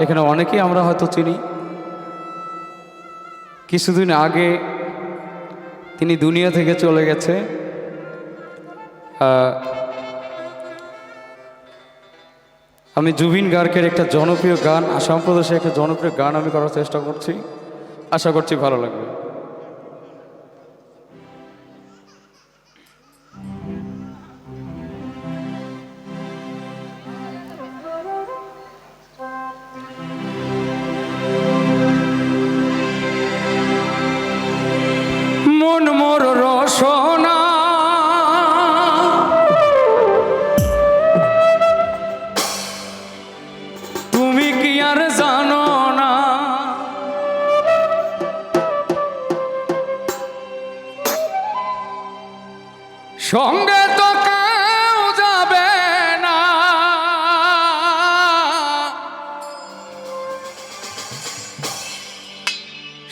এখানে অনেকেই আমরা হয়তো চিনি। কিছুদিন আগে তিনি দুনিয়া থেকে চলে গেছে। আমি জুবিন গার্গের একটা জনপ্রিয় গান, আসাম প্রদেশের একটা জনপ্রিয় গান আমি করার চেষ্টা করছি, আশা করছি ভালো লাগবে। মন মোর রসনা তুমি কি আর জানো না, সঙ্গে তো কেউ যাবে না,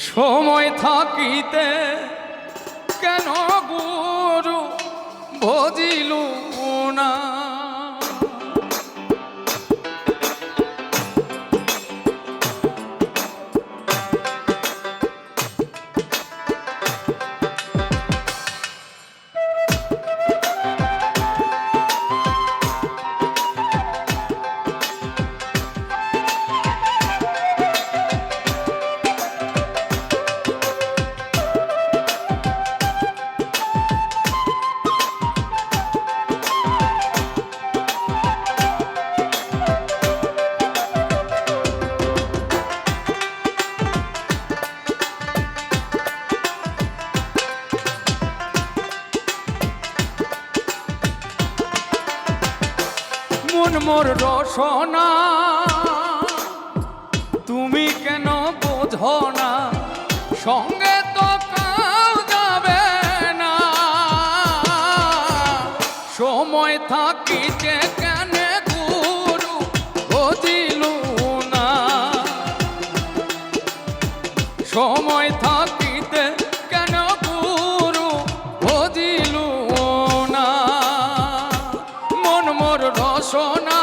সময় থাকিতে কেন গুরু ভজিল না। মন মোর রসনা তুমি কেন বোঝো না, সঙ্গে তো কেউ যাবে না, সময় থাকিতে কেন গুরু ভজিল না, সময় থাকিতে কেন গুরু ভজিল না। মন মোর রসনা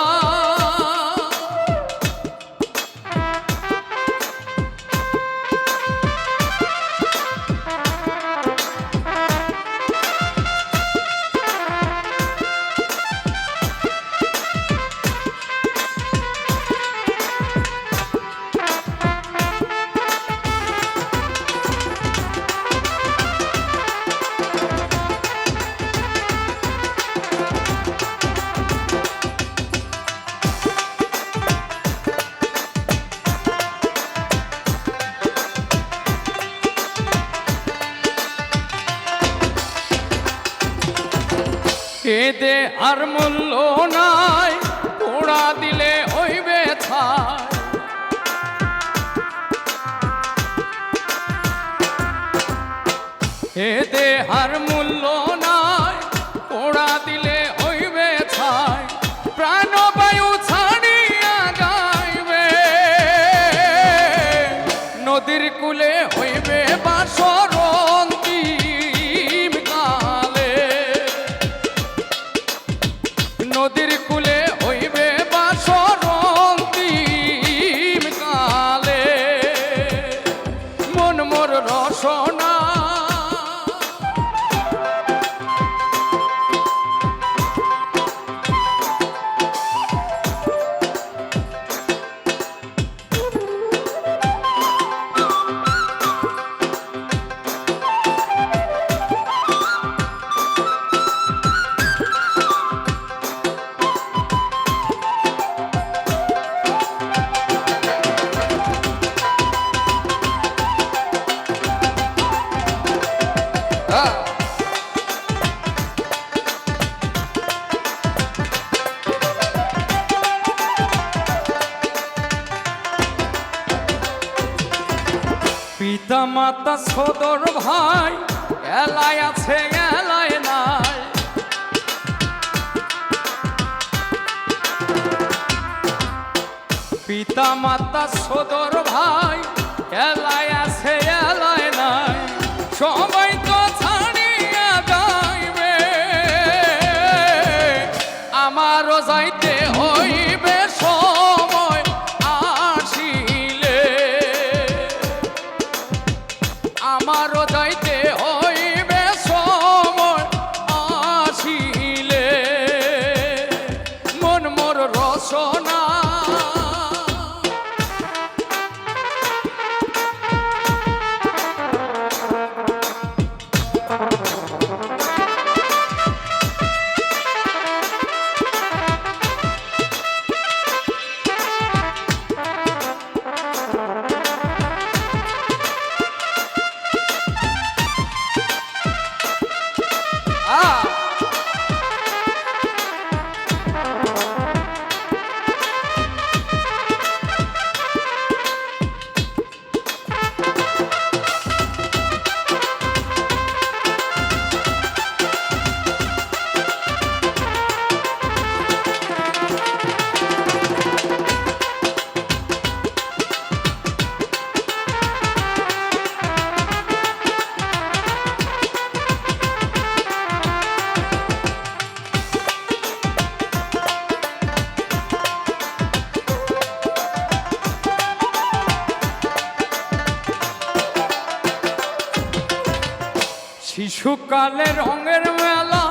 এতে আর মূল্য নাই, পোড়া দিলে হইবে ছাই, এতে আর মূল্য নাই, পোড়া দিলে হইবে ছাই, প্রাণবায়ু ছাড়িয়া যাইবে, নদীর কূলে হইবে বাসর নদীর কূলে হইবে বাসর অন্তিম কালে। মন মোর রসনা পিতা মাতা সদর ভাই এলায় আছে এলায় নাই, পিতা মাতা সদর ভাই এলায় আছে এলায় নাই, সবাই তো ছাড়িয়া যাইবে, আমারও যাইতে হইবে সময় শিশুকালে রঙের মেলা,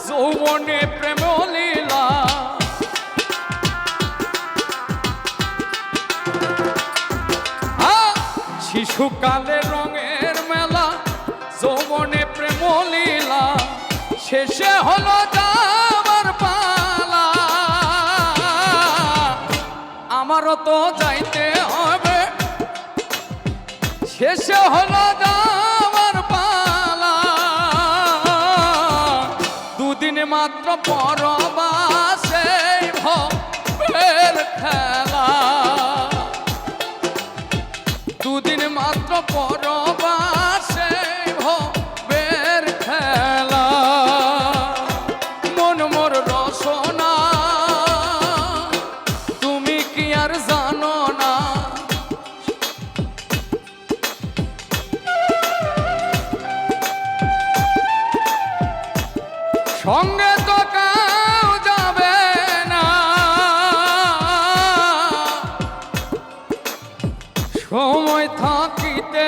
যৌবনে প্রেম লীলা। শিশুকালে রঙের মেলা, যৌবনে প্রেম লীলা, শেষে হলো যাবার পালা। আমারও তো যাইতে হবে, শেষে হলো যাবার পালা। দুদিন মাত্র পরবাসে ভবের খেলা, দুদিন মাত্র পরবাসে ভবের খেলা। মন মোর রসনা তুমি কি আর জানো না, সঙ্গে তো কেউ যাবে না, সময় থাকিতে